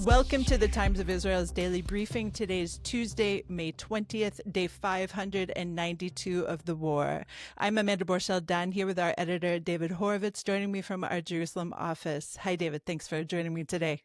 Welcome to the Times of Israel's daily briefing. Today's Tuesday, May 20th, day 592 of the war. I'm Amanda Borschel-Dan here with our editor, David Horovitz, joining me from our Jerusalem office. Hi, David. Thanks for joining me today.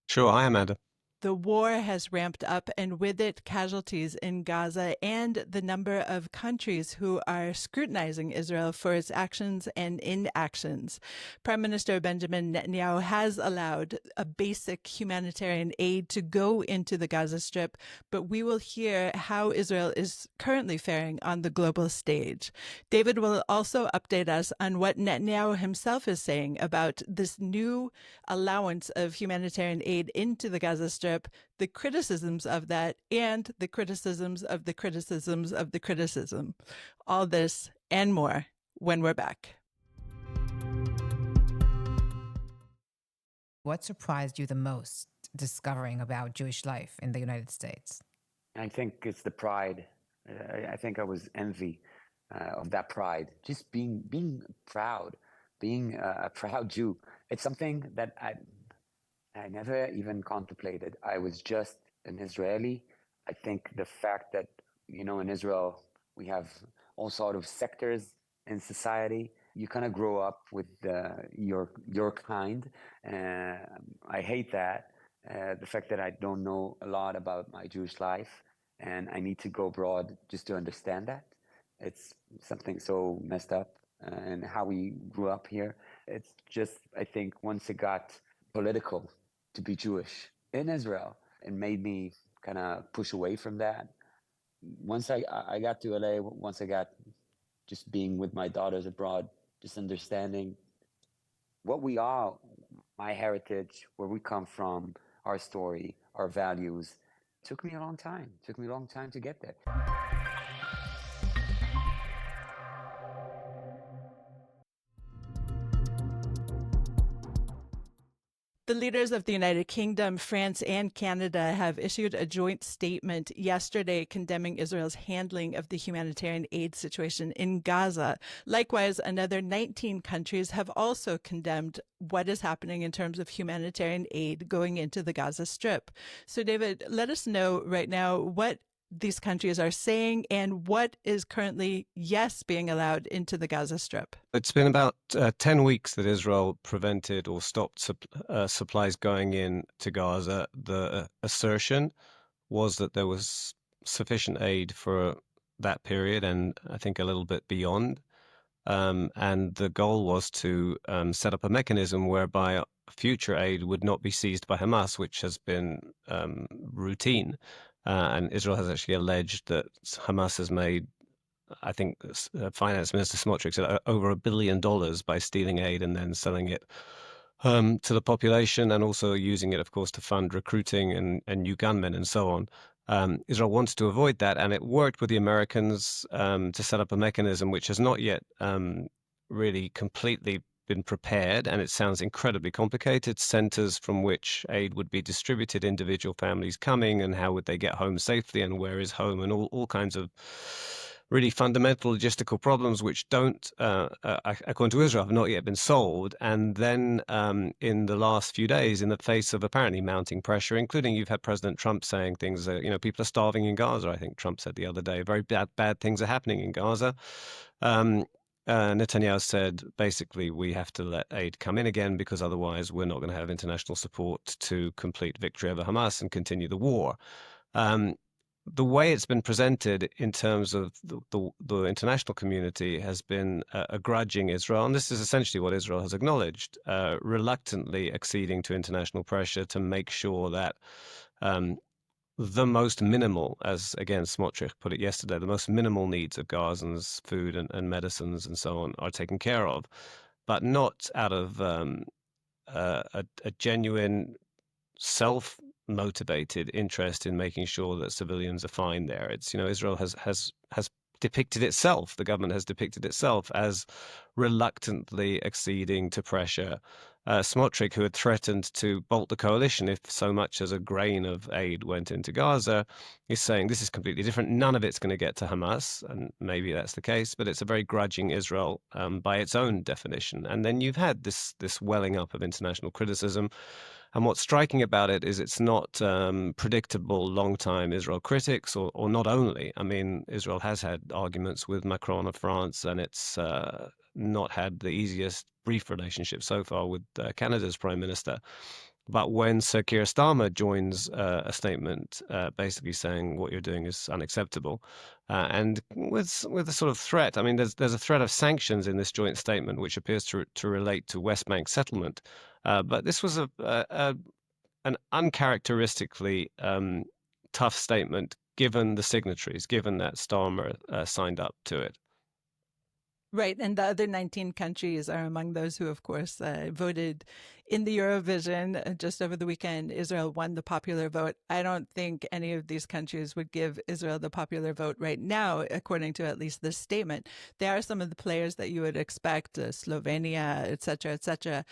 Sure. Hi, Amanda. The war has ramped up, and with it, casualties in Gaza and the number of countries who are scrutinizing Israel for its actions and inactions. Prime Minister Benjamin Netanyahu has allowed a basic humanitarian aid to go into the Gaza Strip, but we will hear how Israel is currently faring on the global stage. David will also update us on what Netanyahu himself is saying about this new allowance of humanitarian aid into the Gaza Strip, the criticisms of that, and the criticisms of the criticisms of the criticism. All this and more when we're back. What surprised you the most discovering about Jewish life in the United States? I think it's the pride. I think I was envy of that pride. Just being proud, being a proud Jew. It's something that I never even contemplated. I was just an Israeli. I think the fact that, in Israel, we have all sort of sectors in society. You kind of grow up with your kind. I hate that. The fact that I don't know a lot about my Jewish life, and I need to go abroad just to understand that. It's something so messed up, and how we grew up here. It's just, I think, once it got political to be Jewish in Israel, it made me kind of push away from that. Once I got to LA, once I got just being with my daughters abroad, just understanding what we are, my heritage, where we come from, our story, our values. It took me a long time. It took me a long time to get there. The leaders of the United Kingdom, France, and Canada have issued a joint statement yesterday condemning Israel's handling of the humanitarian aid situation in Gaza. Likewise, another 19 countries have also condemned what is happening in terms of humanitarian aid going into the Gaza Strip. So, David, let us know right now what these countries are saying and what is currently, being allowed into the Gaza Strip. It's been about 10 weeks that Israel prevented or stopped supplies going in to Gaza. The assertion was that there was sufficient aid for that period and I think a little bit beyond. And the goal was to set up a mechanism whereby future aid would not be seized by Hamas, which has been routine. And Israel has actually alleged that Hamas has made, I think, Finance Minister Smotrich said over $1 billion by stealing aid and then selling it to the population, and also using it, of course, to fund recruiting and new gunmen and so on. Israel wants to avoid that, and it worked with the Americans to set up a mechanism which has not yet really completely been prepared, and it sounds incredibly complicated. Centers from which aid would be distributed, individual families coming, and how would they get home safely, and where is home, and all kinds of really fundamental logistical problems which don't, according to Israel, have not yet been solved. And then in the last few days, in the face of apparently mounting pressure, including you've had President Trump saying things, people are starving in Gaza, I think Trump said the other day, very bad things are happening in Gaza. Netanyahu said, basically, we have to let aid come in again because otherwise we're not going to have international support to complete victory over Hamas and continue the war. The way it's been presented in terms of the international community has been a grudging Israel, and this is essentially what Israel has acknowledged, reluctantly acceding to international pressure to make sure that the most minimal, as again Smotrich put it yesterday, the most minimal needs of Gazans, food and medicines and so on, are taken care of, but not out of a genuine self-motivated interest in making sure that civilians are fine there. It's, Israel has depicted itself, the government has depicted itself as reluctantly acceding to pressure. Smotrich, who had threatened to bolt the coalition if so much as a grain of aid went into Gaza, is saying this is completely different. None of it's going to get to Hamas, and maybe that's the case, but it's a very grudging Israel by its own definition. And then you've had this welling up of international criticism And what's striking about it is it's not predictable long-time Israel critics, or not only. I mean, Israel has had arguments with Macron of France, and it's not had the easiest brief relationship so far with Canada's Prime Minister. But when Sir Keir Starmer joins a statement basically saying what you're doing is unacceptable, and with a sort of threat, I mean, there's a threat of sanctions in this joint statement, which appears to relate to West Bank settlement. But this was an uncharacteristically tough statement, given the signatories, given that Starmer signed up to it. Right. And the other 19 countries are among those who, of course, voted in the Eurovision just over the weekend. Israel won the popular vote. I don't think any of these countries would give Israel the popular vote right now, according to at least this statement. They are some of the players that you would expect, Slovenia, et cetera,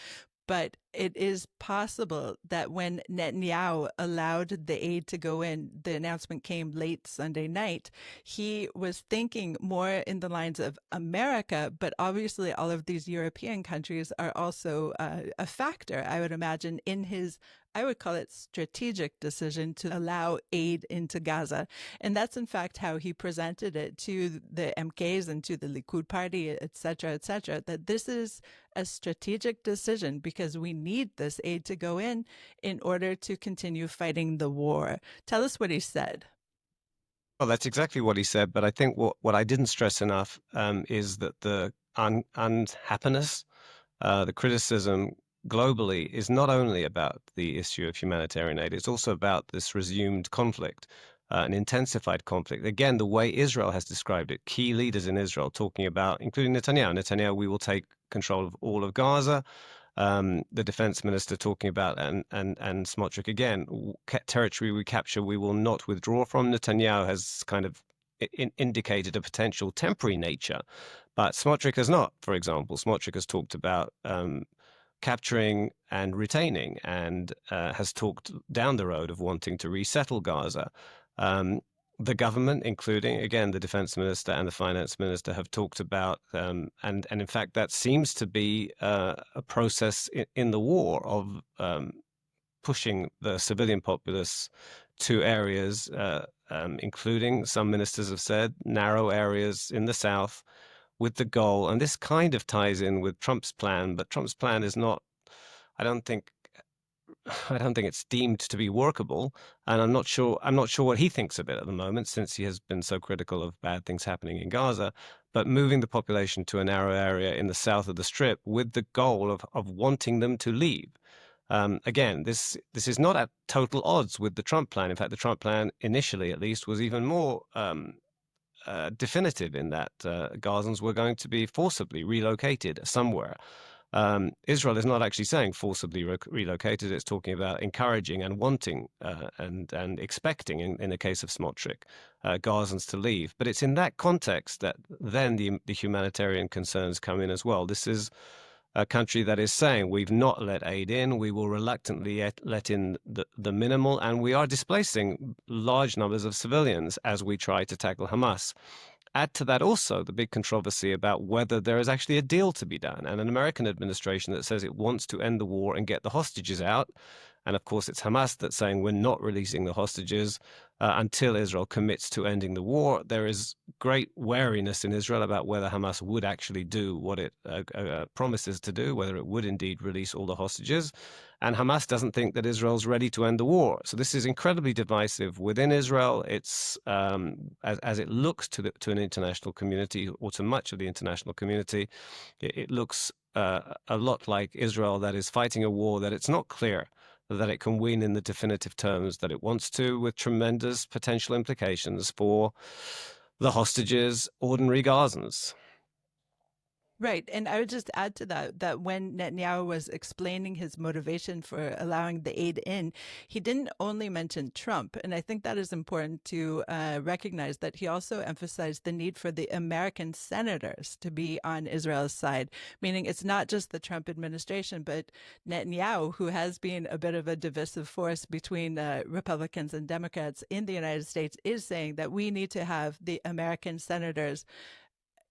but it is possible that when Netanyahu allowed the aid to go in, the announcement came late Sunday night, he was thinking more in the lines of America, but obviously all of these European countries are also a factor, I would imagine, in his, I would call it, strategic decision to allow aid into Gaza. And that's in fact how he presented it to the MKs and to the Likud party, et cetera, that this is a strategic decision because we need this aid to go in order to continue fighting the war. Tell us what he said. Well, that's exactly what he said. But I think what I didn't stress enough is that the unhappiness, the criticism globally is not only about the issue of humanitarian aid, it's also about this resumed conflict, an intensified conflict. Again, the way Israel has described it, key leaders in Israel talking about, including Netanyahu, we will take control of all of Gaza. The defense minister talking about, and Smotrich again, territory we capture, we will not withdraw from. Netanyahu has kind of indicated a potential temporary nature, but Smotrich has not. For example, Smotrich has talked about capturing and retaining, and has talked down the road of wanting to resettle Gaza. The government, including, again, the defense minister and the finance minister, have talked about, and in fact, that seems to be a process in the war of pushing the civilian populace to areas, including, some ministers have said, narrow areas in the south, with the goal, and this kind of ties in with Trump's plan, but Trump's plan is not, I don't think it's deemed to be workable, and I'm not sure what he thinks of it at the moment, since he has been so critical of bad things happening in Gaza. But moving the population to a narrow area in the south of the Strip with the goal of wanting them to leave. Again, this is not at total odds with the Trump plan. In fact, the Trump plan, initially at least, was even more definitive in that Gazans were going to be forcibly relocated somewhere. Israel is not actually saying forcibly relocated. It's talking about encouraging and wanting and expecting, in the case of Smotrich, Gazans to leave. But it's in that context that then the humanitarian concerns come in as well. This is a country that is saying we've not let aid in, we will reluctantly let in the minimal, and we are displacing large numbers of civilians as we try to tackle Hamas. Add to that also the big controversy about whether there is actually a deal to be done, and an American administration that says it wants to end the war and get the hostages out. And of course, it's Hamas that's saying we're not releasing the hostages until Israel commits to ending the war. There is great wariness in Israel about whether Hamas would actually do what it promises to do, whether it would indeed release all the hostages. And Hamas doesn't think that Israel's ready to end the war. So this is incredibly divisive within Israel. It's as it looks to an international community, or to much of the international community, it looks a lot like Israel that is fighting a war that it's not clear that it can win in the definitive terms that it wants to, with tremendous potential implications for the hostages, ordinary Gazans. Right. And I would just add to that when Netanyahu was explaining his motivation for allowing the aid in, he didn't only mention Trump. And I think that is important to recognize, that he also emphasized the need for the American senators to be on Israel's side, meaning it's not just the Trump administration, but Netanyahu, who has been a bit of a divisive force between Republicans and Democrats in the United States, is saying that we need to have the American senators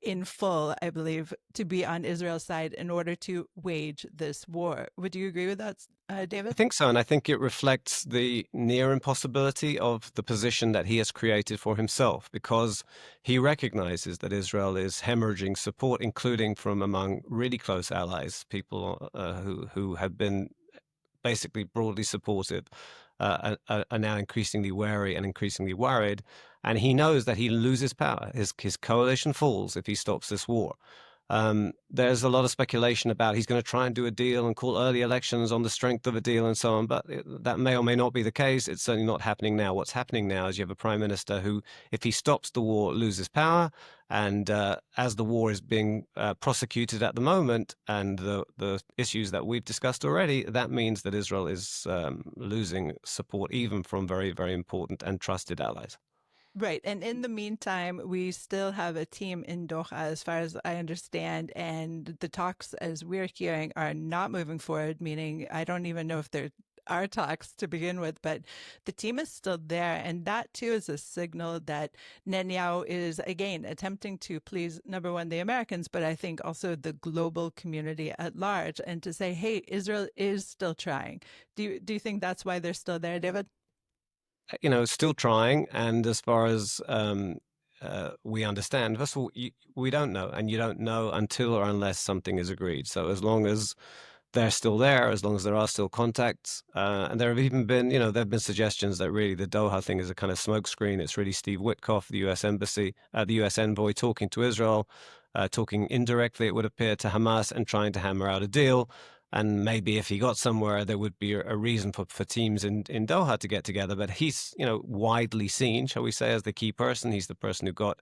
in full, I believe, to be on Israel's side in order to wage this war. Would you agree with that, David? I think so, and I think it reflects the near impossibility of the position that he has created for himself, because he recognizes that Israel is hemorrhaging support, including from among really close allies, people who have been basically broadly supportive, are now increasingly wary and increasingly worried. And he knows that he loses power. His coalition falls if he stops this war. There's a lot of speculation about he's going to try and do a deal and call early elections on the strength of a deal and so on, but that may or may not be the case. It's certainly not happening now. What's happening now is you have a prime minister who, if he stops the war, loses power. And as the war is being prosecuted at the moment, and the issues that we've discussed already, that means that Israel is losing support even from very, very important and trusted allies. Right. And in the meantime, we still have a team in Doha, as far as I understand, and the talks, as we're hearing, are not moving forward, meaning I don't even know if there are talks to begin with, but the team is still there. And that, too, is a signal that Netanyahu is, again, attempting to please, number one, the Americans, but I think also the global community at large, and to say, hey, Israel is still trying. Do you think that's why they're still there, David? Still trying. And as far as we understand, first of all, we don't know. And you don't know until or unless something is agreed. So as long as they're still there, as long as there are still contacts, and there have even been, there have been suggestions that really the Doha thing is a kind of smokescreen. It's really Steve Witkoff, the U.S. embassy, the U.S. envoy, talking to Israel, talking indirectly, it would appear, to Hamas and trying to hammer out a deal. And maybe if he got somewhere, there would be a reason for teams in Doha to get together. But he's, widely seen, shall we say, as the key person. He's the person who got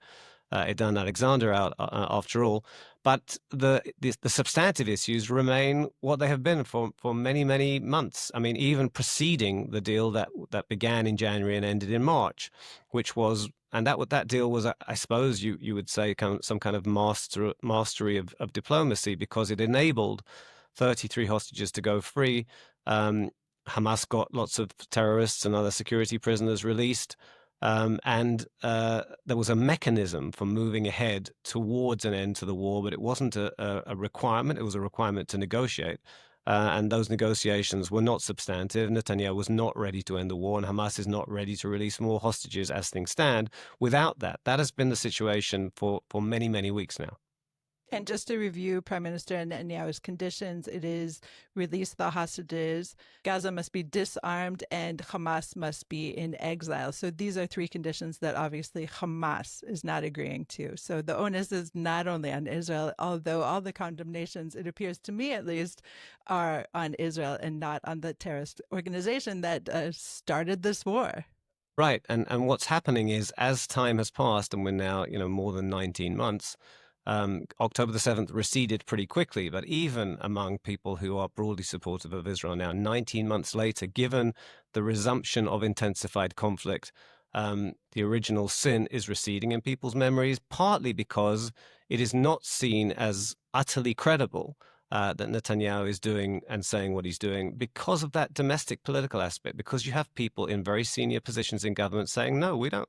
Erdan Alexander out, after all. But the substantive issues remain what they have been for many, many months. I mean, even preceding the deal that began in January and ended in March, which was, and that deal was, I suppose you would say, some kind of mastery of diplomacy, because it enabled 33 hostages to go free. Hamas got lots of terrorists and other security prisoners released. And there was a mechanism for moving ahead towards an end to the war, but it wasn't a requirement. It was a requirement to negotiate. And those negotiations were not substantive. Netanyahu was not ready to end the war, and Hamas is not ready to release more hostages as things stand. Without that has been the situation for many, many weeks now. And just to review Prime Minister Netanyahu's conditions, it is release the hostages, Gaza must be disarmed, and Hamas must be in exile. So these are three conditions that obviously Hamas is not agreeing to. So the onus is not only on Israel, although all the condemnations, it appears to me at least, are on Israel and not on the terrorist organization that started this war. Right. And what's happening is, as time has passed, and we're now, more than 19 months, October the 7th receded pretty quickly, but even among people who are broadly supportive of Israel now, 19 months later, given the resumption of intensified conflict, the original sin is receding in people's memories, partly because it is not seen as utterly credible that Netanyahu is doing and saying what he's doing, because of that domestic political aspect, because you have people in very senior positions in government saying, no, we don't.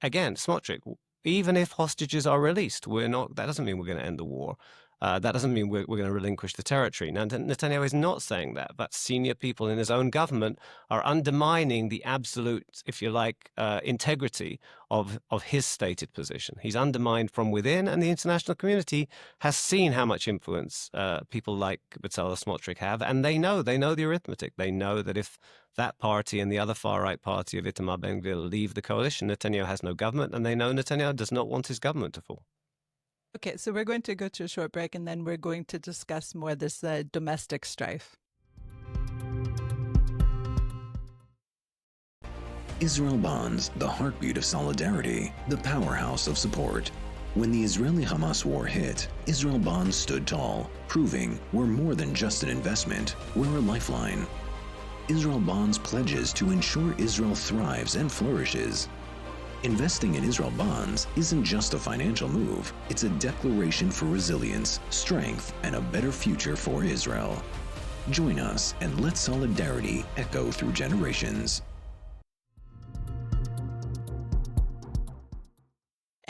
Again, Smotrich, even if hostages are released, that doesn't mean we're going to end the war. That doesn't mean we're going to relinquish the territory. Now, Netanyahu is not saying that, but senior people in his own government are undermining the absolute, if you like, integrity of his stated position. He's undermined from within, and the international community has seen how much influence people like Bezalel Smotrich have, and they know the arithmetic. They know that if that party and the other far-right party of Itamar Ben-Gvir leave the coalition, Netanyahu has no government, and they know Netanyahu does not want his government to fall. Okay, so we're going to go to a short break, and then we're going to discuss more this domestic strife. Israel Bonds, the heartbeat of solidarity, the powerhouse of support. When the Israeli-Hamas war hit, Israel Bonds stood tall, proving we're more than just an investment, we're a lifeline. Israel Bonds pledges to ensure Israel thrives and flourishes. Investing in Israel Bonds isn't just a financial move, it's a declaration for resilience, strength, and a better future for Israel. Join us and let solidarity echo through generations.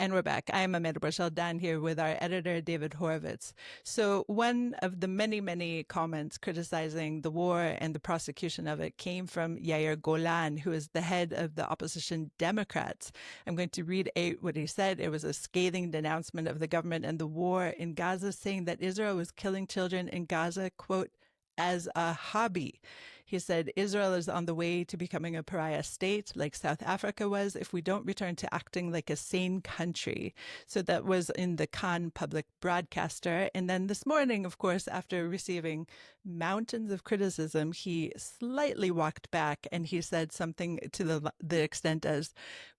And we're back. I'm Amanda Borschel-Dan here with our editor, David Horovitz. So one of the many, many comments criticizing the war and the prosecution of it came from Yair Golan, who is the head of the opposition Democrats. I'm going to read what he said. It was a scathing denouncement of the government and the war in Gaza, saying that Israel was killing children in Gaza, quote, as a hobby. He said, Israel is on the way to becoming a pariah state like South Africa was if we don't return to acting like a sane country. So that was in the Khan public broadcaster. And then this morning, of course, after receiving mountains of criticism, he slightly walked back and he said something to the extent as,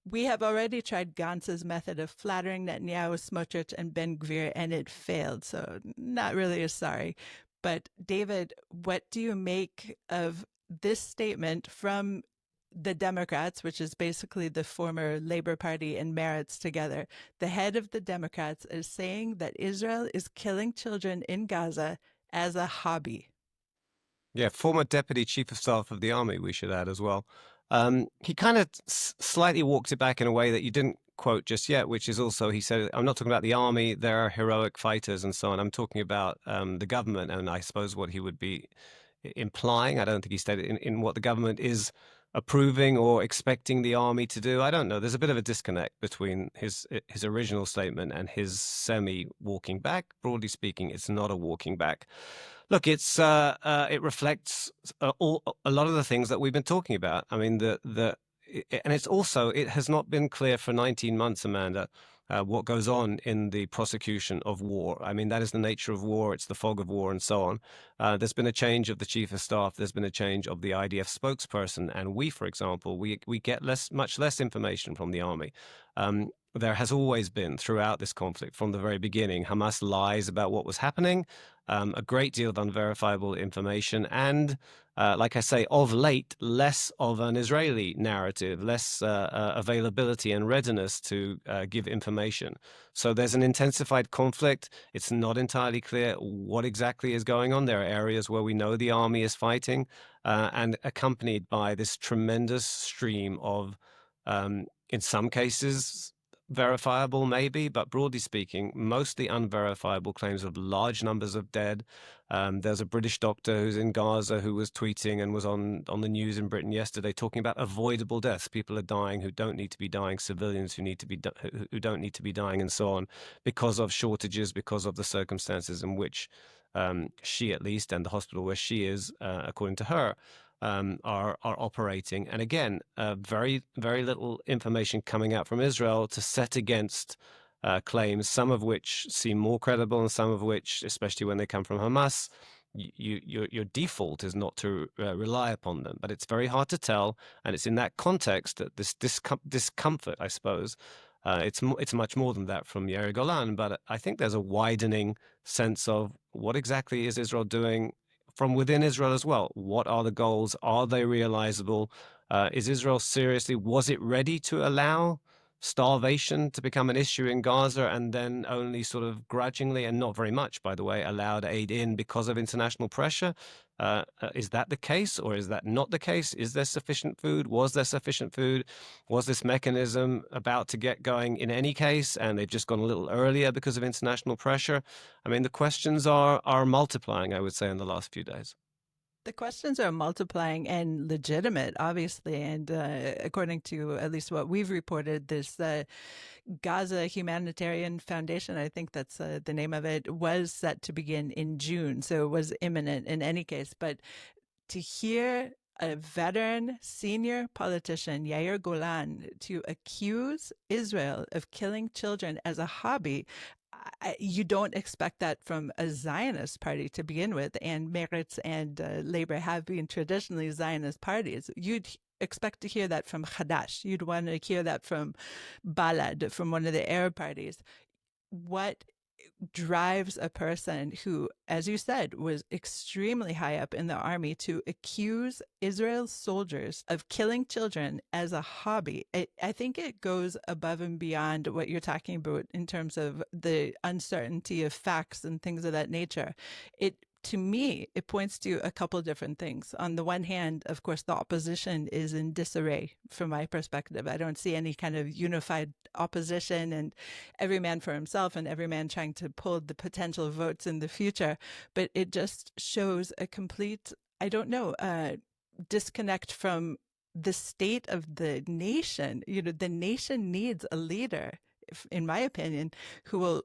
we have already tried Gantz's method of flattering Netanyahu, Smotrich, and Ben-Gvir, and it failed. So not really as sorry. But David, what do you make of this statement from the Democrats, which is basically the former Labor Party and Meretz together? The head of the Democrats is saying that Israel is killing children in Gaza as a hobby. Yeah, former Deputy Chief of Staff of the Army, we should add as well. He kind of slightly walked it back in a way that you didn't quote just yet, which is also, he said, I'm not talking about the army, there are heroic fighters and so on. I'm talking about the government, and I suppose what he would be implying, I don't think he stated in what the government is approving or expecting the army to do. I don't know. There's a bit of a disconnect between his original statement and his semi-walking back. Broadly speaking, it's not a walking back. Look, it reflects a lot of the things that we've been talking about. I mean, and it's also, it has not been clear for 19 months, Amanda, what goes on in the prosecution of war. I mean, that is the nature of war. It's the fog of war and so on. There's been a change of the chief of staff. There's been a change of the IDF spokesperson. And we, for example, we get much less information from the army. There has always been, throughout this conflict, from the very beginning, Hamas lies about what was happening, a great deal of unverifiable information, and, like I say, of late, less of an Israeli narrative, less availability and readiness to give information. So there's an intensified conflict. It's not entirely clear what exactly is going on. There are areas where we know the army is fighting, and accompanied by this tremendous stream of, in some cases, verifiable maybe, but broadly speaking, mostly unverifiable claims of large numbers of dead. There's a British doctor who's in Gaza who was tweeting and was on the news in Britain yesterday talking about avoidable deaths. People are dying who don't need to be dying, civilians who don't need to be dying, and so on, because of shortages, because of the circumstances in which she, at least, and the hospital where she is, according to her, are operating. And again, very, very little information coming out from Israel to set against claims, some of which seem more credible and some of which, especially when they come from Hamas, your default is not to rely upon them. But it's very hard to tell. And it's in that context that this discomfort, I suppose, it's much more than that from Yair Golan. But I think there's a widening sense of what exactly is Israel doing from within Israel as well. What are the goals? Are they realizable? Is Israel was it ready to allow starvation to become an issue in Gaza and then only sort of grudgingly, and not very much, by the way, allowed aid in because of international pressure? Is that the case, or is that not the case? Is there sufficient food? Was there sufficient food? Was this mechanism about to get going in any case, and they've just gone a little earlier because of international pressure? I mean, the questions are multiplying, I would say, in the last few days. The questions are multiplying and legitimate, obviously. And according to at least what we've reported, this Gaza Humanitarian Foundation, I think that's the name of it, was set to begin in June. So it was imminent in any case. But to hear a veteran senior politician, Yair Golan, to accuse Israel of killing children as a hobby, you don't expect that from a Zionist party to begin with, and Meretz and Labor have been traditionally Zionist parties. You'd expect to hear that from Hadash. You'd want to hear that from Balad, from one of the Arab parties. What drives a person who, as you said, was extremely high up in the army to accuse Israel's soldiers of killing children as a hobby? I think it goes above and beyond what you're talking about in terms of the uncertainty of facts and things of that nature. To me, it points to a couple of different things. On the one hand, of course, the opposition is in disarray from my perspective. I don't see any kind of unified opposition and every man for himself and every man trying to pull the potential votes in the future. But it just shows a complete, I don't know, disconnect from the state of the nation. The nation needs a leader, in my opinion, who will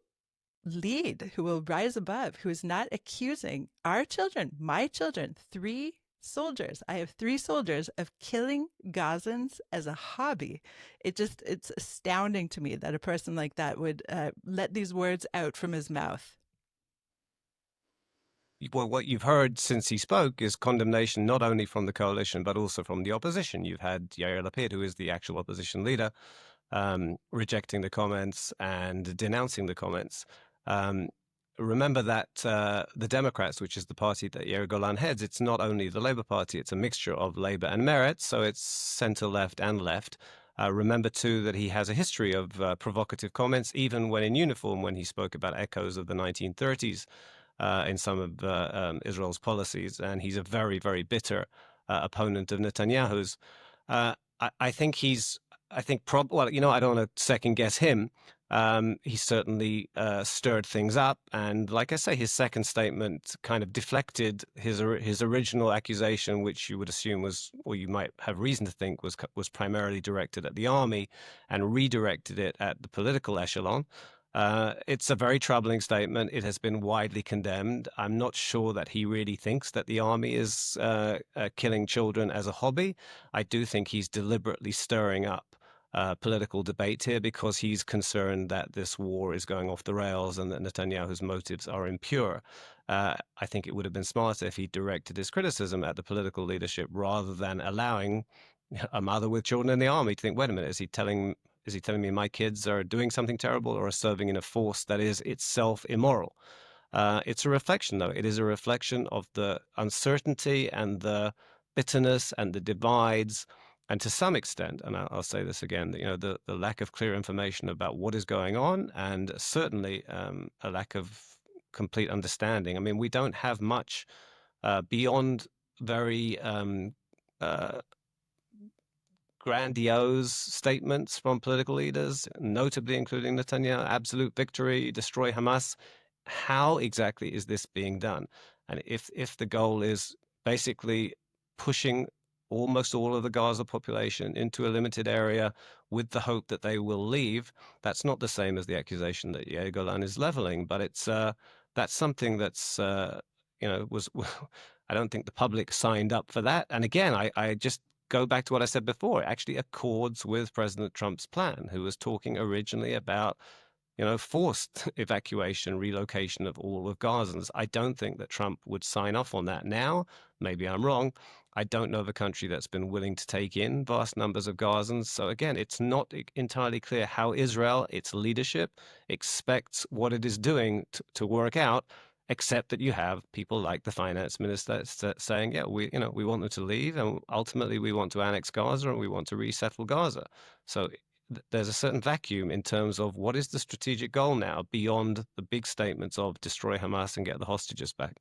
lead, who will rise above, who is not accusing our children, my children, 3 soldiers. I have 3 soldiers of killing Gazans as a hobby. It's astounding to me that a person like that would let these words out from his mouth. Well, what you've heard since he spoke is condemnation not only from the coalition, but also from the opposition. You've had Yair Lapid, who is the actual opposition leader, rejecting the comments and denouncing the comments. Remember that the Democrats, which is the party that Yair Golan heads, it's not only the Labour Party, it's a mixture of Labour and Meretz, so it's centre-left and left. Remember, too, that he has a history of provocative comments, even when in uniform, when he spoke about echoes of the 1930s. In some of Israel's policies, and he's a very, very bitter opponent of Netanyahu's. I think I don't want to second guess him. He certainly stirred things up, and like I say, his second statement kind of deflected his original accusation, which you would assume was, or you might have reason to think was primarily directed at the army, and redirected it at the political echelon. It's a very troubling statement. It has been widely condemned. I'm not sure that he really thinks that the army is killing children as a hobby. I do think he's deliberately stirring up political debate here because he's concerned that this war is going off the rails and that Netanyahu's motives are impure. I think it would have been smarter if he directed his criticism at the political leadership rather than allowing a mother with children in the army to think, wait a minute, is he telling me my kids are doing something terrible or are serving in a force that is itself immoral? It's a reflection, though. It is a reflection of the uncertainty and the bitterness and the divides, and to some extent, and I'll say this again, the lack of clear information about what is going on, and certainly a lack of complete understanding. I mean, we don't have much beyond very grandiose statements from political leaders, notably including Netanyahu, absolute victory, destroy Hamas. How exactly is this being done? And if the goal is basically pushing almost all of the Gaza population into a limited area with the hope that they will leave, that's not the same as the accusation that Yair Golan is leveling. But that's something that's was I don't think the public signed up for that. And again, I just go back to what I said before. It actually accords with President Trump's plan, who was talking originally about forced evacuation, relocation of all of Gazans. I don't think that Trump would sign off on that now. Maybe I'm wrong. I don't know of a country that's been willing to take in vast numbers of Gazans. So again, it's not entirely clear how Israel, its leadership, expects what it is doing to work out, except that you have people like the finance minister saying, yeah, we want them to leave, and ultimately we want to annex Gaza and we want to resettle Gaza. So there's a certain vacuum in terms of what is the strategic goal now beyond the big statements of destroy Hamas and get the hostages back.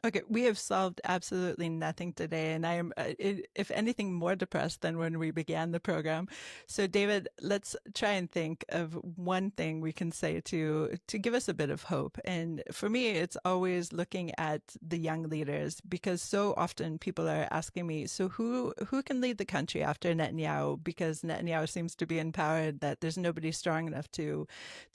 Okay, we have solved absolutely nothing today, and I am, if anything, more depressed than when we began the program. So, David, let's try and think of one thing we can say to give us a bit of hope. And for me, it's always looking at the young leaders, because so often people are asking me, so who can lead the country after Netanyahu? Because Netanyahu seems to be in power, that there's nobody strong enough to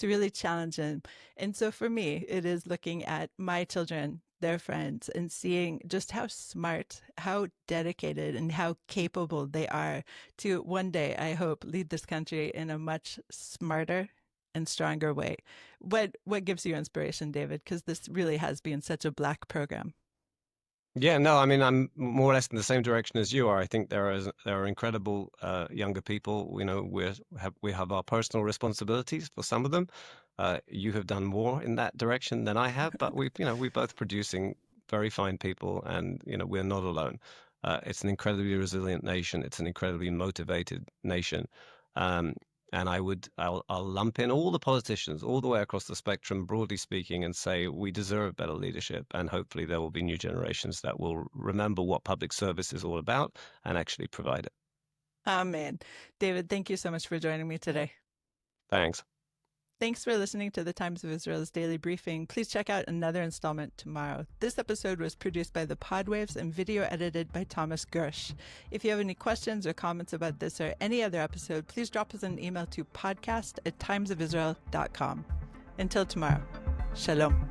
really challenge him. And so for me, it is looking at my children, their friends, and seeing just how smart, how dedicated, and how capable they are to one day, I hope, lead this country in a much smarter and stronger way. What gives you inspiration, David? Because this really has been such a black program. Yeah, no, I mean, I'm more or less in the same direction as you are. I think there are incredible younger people. We have our personal responsibilities for some of them. You have done more in that direction than I have, but we're both producing very fine people, and we're not alone. It's an incredibly resilient nation. It's an incredibly motivated nation. And I'll lump in all the politicians all the way across the spectrum, broadly speaking, and say we deserve better leadership. And hopefully there will be new generations that will remember what public service is all about and actually provide it. Amen. David, thank you so much for joining me today. Thanks. Thanks for listening to the Times of Israel's Daily Briefing. Please check out another installment tomorrow. This episode was produced by the Podwaves and video edited by Thomas Gersh. If you have any questions or comments about this or any other episode, please drop us an email to podcast@timesofisrael.com. Until tomorrow, shalom.